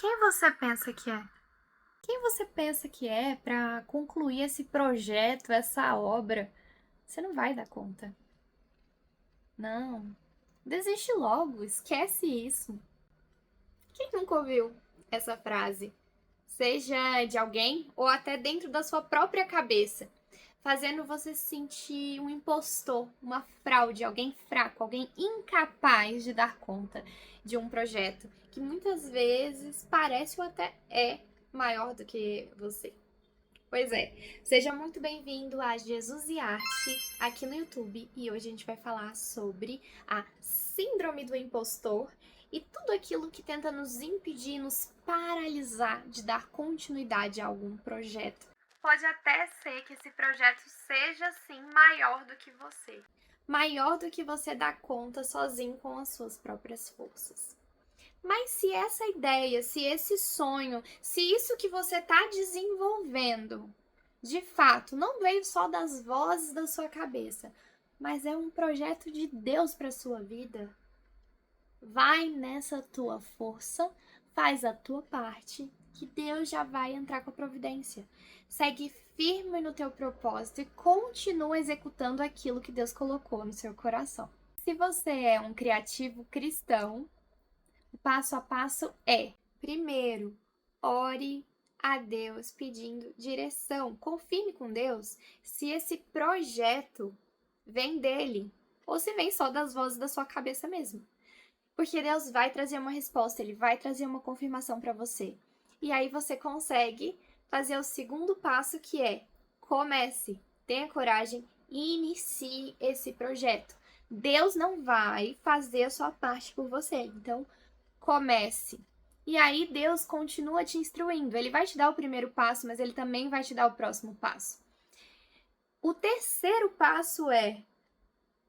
Quem você pensa que é? Quem você pensa que é para concluir esse projeto, essa obra? Você não vai dar conta. Não. Desiste logo, esquece isso. Quem nunca ouviu essa frase? Seja de alguém ou até dentro da sua própria cabeça, fazendo você se sentir um impostor, uma fraude, alguém fraco, alguém incapaz de dar conta de um projeto que muitas vezes parece ou até é maior do que você. Pois é, seja muito bem-vindo a Jesus e Arte aqui no YouTube e hoje a gente vai falar sobre a Síndrome do Impostor e tudo aquilo que tenta nos impedir, nos paralisar de dar continuidade a algum projeto. Pode até ser que esse projeto seja sim maior do que você. Maior do que você dá conta sozinho com as suas próprias forças. Mas se essa ideia, se esse sonho, se isso que você está desenvolvendo, de fato, não veio só das vozes da sua cabeça, mas é um projeto de Deus para sua vida, vai nessa tua força, faz a tua parte, que Deus já vai entrar com a providência. Segue firme no teu propósito e continua executando aquilo que Deus colocou no seu coração. Se você é um criativo cristão, o passo a passo é: primeiro, ore a Deus pedindo direção. Confirme com Deus se esse projeto vem dele ou se vem só das vozes da sua cabeça mesmo. Porque Deus vai trazer uma resposta, ele vai trazer uma confirmação para você. E aí você consegue fazer o segundo passo, que é: comece, tenha coragem e inicie esse projeto. Deus não vai fazer a sua parte por você. Então, comece. E aí Deus continua te instruindo. Ele vai te dar o primeiro passo, mas ele também vai te dar o próximo passo. O terceiro passo é: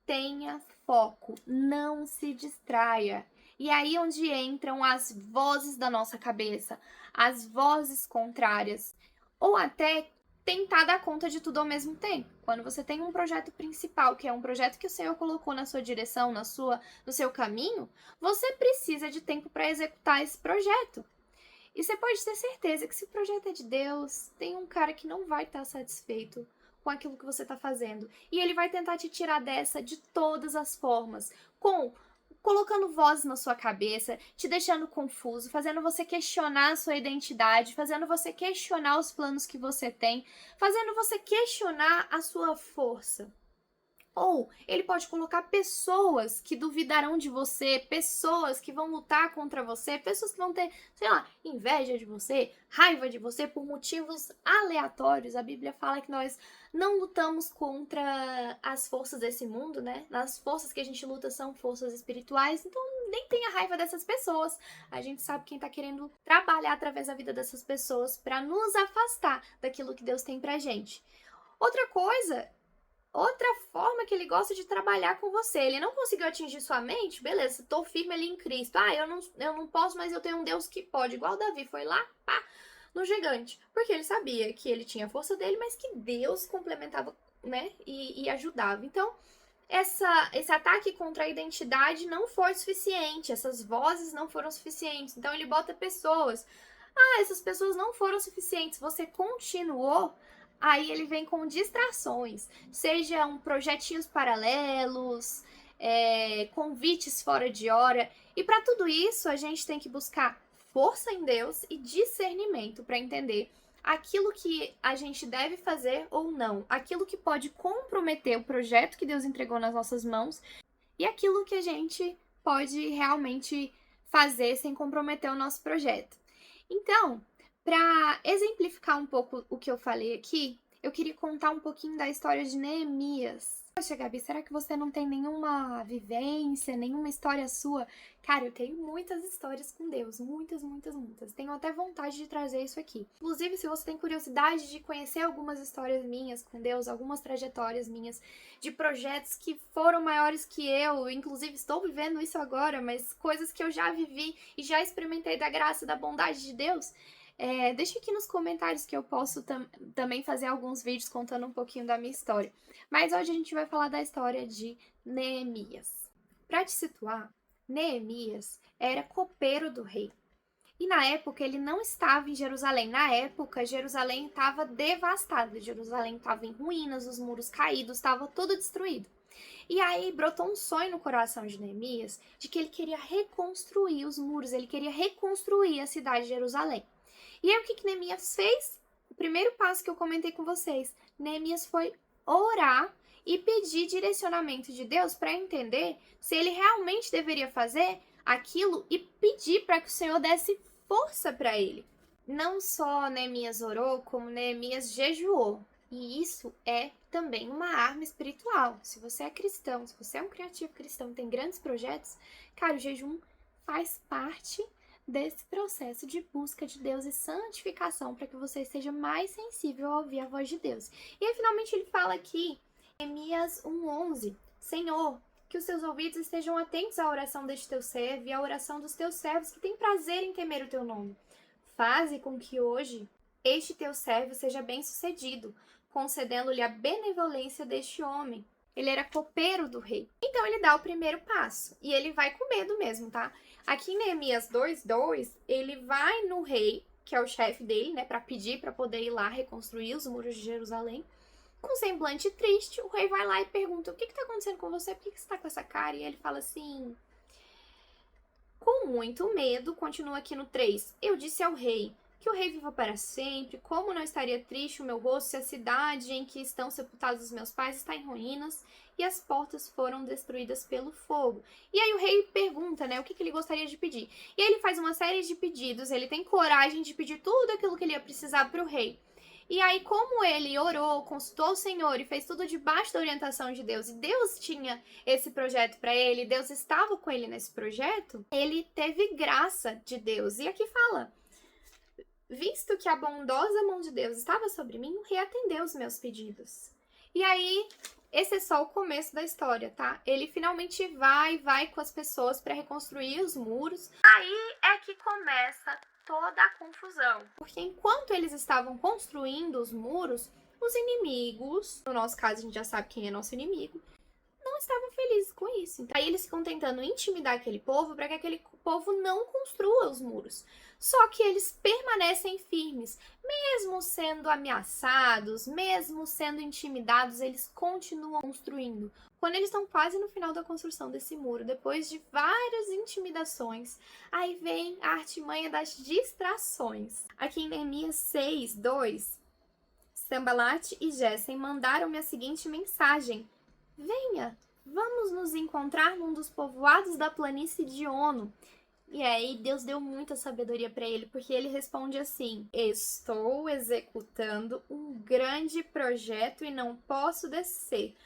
tenha foco, não se distraia. E aí onde entram as vozes da nossa cabeça, as vozes contrárias, ou até tentar dar conta de tudo ao mesmo tempo. Quando você tem um projeto principal, que é um projeto que o Senhor colocou na sua direção, no seu caminho, você precisa de tempo para executar esse projeto. E você pode ter certeza que se o projeto é de Deus, tem um cara que não vai estar satisfeito com aquilo que você está fazendo. E ele vai tentar te tirar dessa de todas as formas, colocando vozes na sua cabeça, te deixando confuso, fazendo você questionar a sua identidade, fazendo você questionar os planos que você tem, fazendo você questionar a sua força. Ou ele pode colocar pessoas que duvidarão de você, pessoas que vão lutar contra você, pessoas que vão ter, sei lá, inveja de você, raiva de você por motivos aleatórios. A Bíblia fala que nós não lutamos contra as forças desse mundo, né? As forças que a gente luta são forças espirituais, então nem tenha raiva dessas pessoas. A gente sabe quem tá querendo trabalhar através da vida dessas pessoas para nos afastar daquilo que Deus tem pra gente. Outra coisa, outra forma que ele gosta de trabalhar com você. Ele não conseguiu atingir sua mente? Beleza, estou firme ali em Cristo. Ah, eu não posso, mas eu tenho um Deus que pode. Igual Davi foi lá, pá, no gigante. Porque ele sabia que ele tinha a força dele, mas que Deus complementava, né? E ajudava. Então, esse ataque contra a identidade não foi suficiente. Essas vozes não foram suficientes. Então, ele bota pessoas. Ah, essas pessoas não foram suficientes. Você continuou. Aí ele vem com distrações, sejam projetinhos paralelos, convites fora de hora. E para tudo isso, a gente tem que buscar força em Deus e discernimento para entender aquilo que a gente deve fazer ou não, aquilo que pode comprometer o projeto que Deus entregou nas nossas mãos e aquilo que a gente pode realmente fazer sem comprometer o nosso projeto. Então, para exemplificar um pouco o que eu falei aqui, eu queria contar um pouquinho da história de Neemias. Poxa, Gabi, será que você não tem nenhuma vivência, nenhuma história sua? Cara, eu tenho muitas histórias com Deus, muitas, muitas, muitas. Tenho até vontade de trazer isso aqui. Inclusive, se você tem curiosidade de conhecer algumas histórias minhas com Deus, algumas trajetórias minhas de projetos que foram maiores que eu, inclusive estou vivendo isso agora, mas coisas que eu já vivi e já experimentei da graça e da bondade de Deus, deixa aqui nos comentários que eu posso também fazer alguns vídeos contando um pouquinho da minha história. Mas hoje a gente vai falar da história de Neemias. Para te situar, Neemias era copeiro do rei. E na época ele não estava em Jerusalém. Na época, Jerusalém estava devastada. Jerusalém estava em ruínas, os muros caídos, estava tudo destruído. E aí brotou um sonho no coração de Neemias de que ele queria reconstruir os muros, ele queria reconstruir a cidade de Jerusalém. E aí o que Neemias fez? O primeiro passo que eu comentei com vocês, Neemias foi orar e pedir direcionamento de Deus para entender se ele realmente deveria fazer aquilo e pedir para que o Senhor desse força para ele. Não só Neemias orou, como Neemias jejuou. E isso é também uma arma espiritual. Se você é cristão, se você é um criativo cristão, tem grandes projetos, cara, o jejum faz parte desse processo de busca de Deus e santificação para que você esteja mais sensível a ouvir a voz de Deus. E aí, finalmente, ele fala aqui, Neemias 1:11, Senhor, que os teus ouvidos estejam atentos à oração deste teu servo e à oração dos teus servos que têm prazer em temer o teu nome. Faze com que hoje este teu servo seja bem-sucedido, concedendo-lhe a benevolência deste homem. Ele era copeiro do rei. Então ele dá o primeiro passo. E ele vai com medo mesmo, tá? Aqui em Neemias 2:2, ele vai no rei, que é o chefe dele, né, para pedir para poder ir lá reconstruir os muros de Jerusalém. Com semblante triste, o rei vai lá e pergunta: o que está acontecendo com você? Por que você está com essa cara? E ele fala assim, com muito medo, continua aqui no 3. Eu disse ao rei, que o rei viva para sempre, como não estaria triste o meu rosto se a cidade em que estão sepultados os meus pais está em ruínas e as portas foram destruídas pelo fogo. E aí o rei pergunta, né, o que ele gostaria de pedir. E aí ele faz uma série de pedidos, ele tem coragem de pedir tudo aquilo que ele ia precisar para o rei. E aí, como ele orou, consultou o Senhor e fez tudo debaixo da orientação de Deus, e Deus tinha esse projeto para ele, Deus estava com ele nesse projeto, ele teve graça de Deus. E aqui fala, visto que a bondosa mão de Deus estava sobre mim, o rei atendeu os meus pedidos. E aí, esse é só o começo da história, tá? Ele finalmente vai com as pessoas para reconstruir os muros. Aí é que começa toda a confusão. Porque enquanto eles estavam construindo os muros, os inimigos, no nosso caso a gente já sabe quem é nosso inimigo, não estavam felizes com isso. Então, aí eles ficam tentando intimidar aquele povo para que aquele povo não construa os muros. Só que eles permanecem firmes, mesmo sendo ameaçados, mesmo sendo intimidados, eles continuam construindo. Quando eles estão quase no final da construção desse muro, depois de várias intimidações, aí vem a artimanha das distrações. Aqui em Neemias 6:2, Sanbalate e Gésem mandaram-me a seguinte mensagem: venha, vamos nos encontrar num dos povoados da planície de Ono. E aí Deus deu muita sabedoria para ele, porque ele responde assim: estou executando um grande projeto e não posso descer.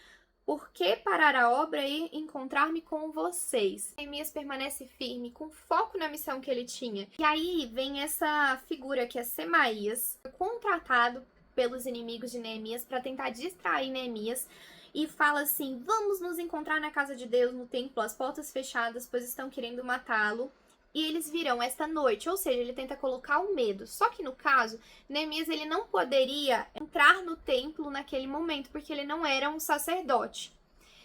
Por que parar a obra e encontrar-me com vocês? Neemias permanece firme, com foco na missão que ele tinha. E aí vem essa figura que é Semaías, contratado pelos inimigos de Neemias para tentar distrair Neemias, e fala assim: vamos nos encontrar na casa de Deus, no templo, as portas fechadas, pois estão querendo matá-lo. E eles virão esta noite, ou seja, ele tenta colocar o medo. Só que no caso, Neemias ele não poderia entrar no templo naquele momento, porque ele não era um sacerdote.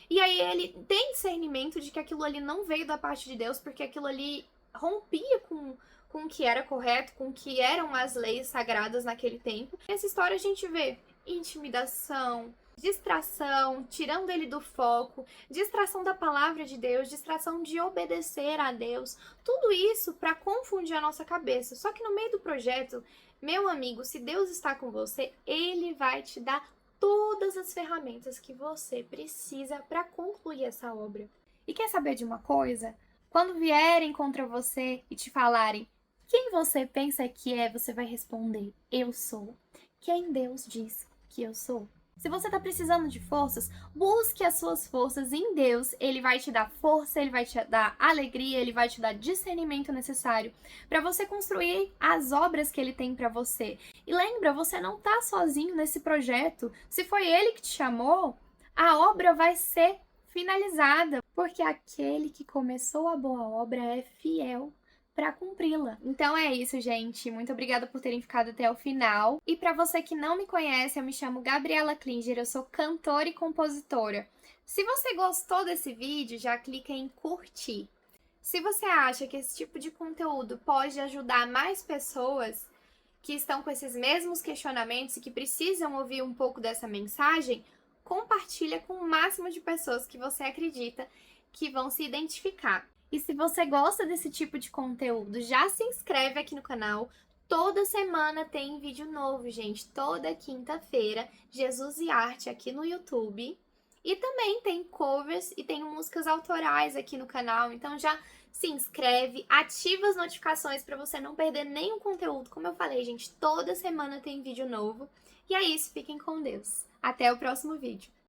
E aí ele tem discernimento de que aquilo ali não veio da parte de Deus, porque aquilo ali rompia com o que era correto, com o que eram as leis sagradas naquele tempo. Nessa história a gente vê intimidação, distração, tirando ele do foco, distração da palavra de Deus, distração de obedecer a Deus, tudo isso para confundir a nossa cabeça. Só que no meio do projeto, meu amigo, se Deus está com você, Ele vai te dar todas as ferramentas que você precisa para concluir essa obra. E quer saber de uma coisa? Quando vierem contra você e te falarem quem você pensa que é, você vai responder: eu sou quem Deus diz que eu sou. Se você está precisando de forças, busque as suas forças em Deus. Ele vai te dar força, Ele vai te dar alegria, Ele vai te dar discernimento necessário para você construir as obras que Ele tem para você. E lembra, você não está sozinho nesse projeto. Se foi Ele que te chamou, a obra vai ser finalizada, porque aquele que começou a boa obra é fiel para cumpri-la. Então é isso, gente. Muito obrigada por terem ficado até o final. E para você que não me conhece, eu me chamo Gabriela Klinger, eu sou cantora e compositora. Se você gostou desse vídeo, já clica em curtir. Se você acha que esse tipo de conteúdo pode ajudar mais pessoas que estão com esses mesmos questionamentos e que precisam ouvir um pouco dessa mensagem, compartilha com o máximo de pessoas que você acredita que vão se identificar. E se você gosta desse tipo de conteúdo, já se inscreve aqui no canal. Toda semana tem vídeo novo, gente. Toda quinta-feira, Jesus e Arte aqui no YouTube. E também tem covers e tem músicas autorais aqui no canal. Então já se inscreve, ativa as notificações para você não perder nenhum conteúdo. Como eu falei, gente, toda semana tem vídeo novo. E é isso, fiquem com Deus. Até o próximo vídeo.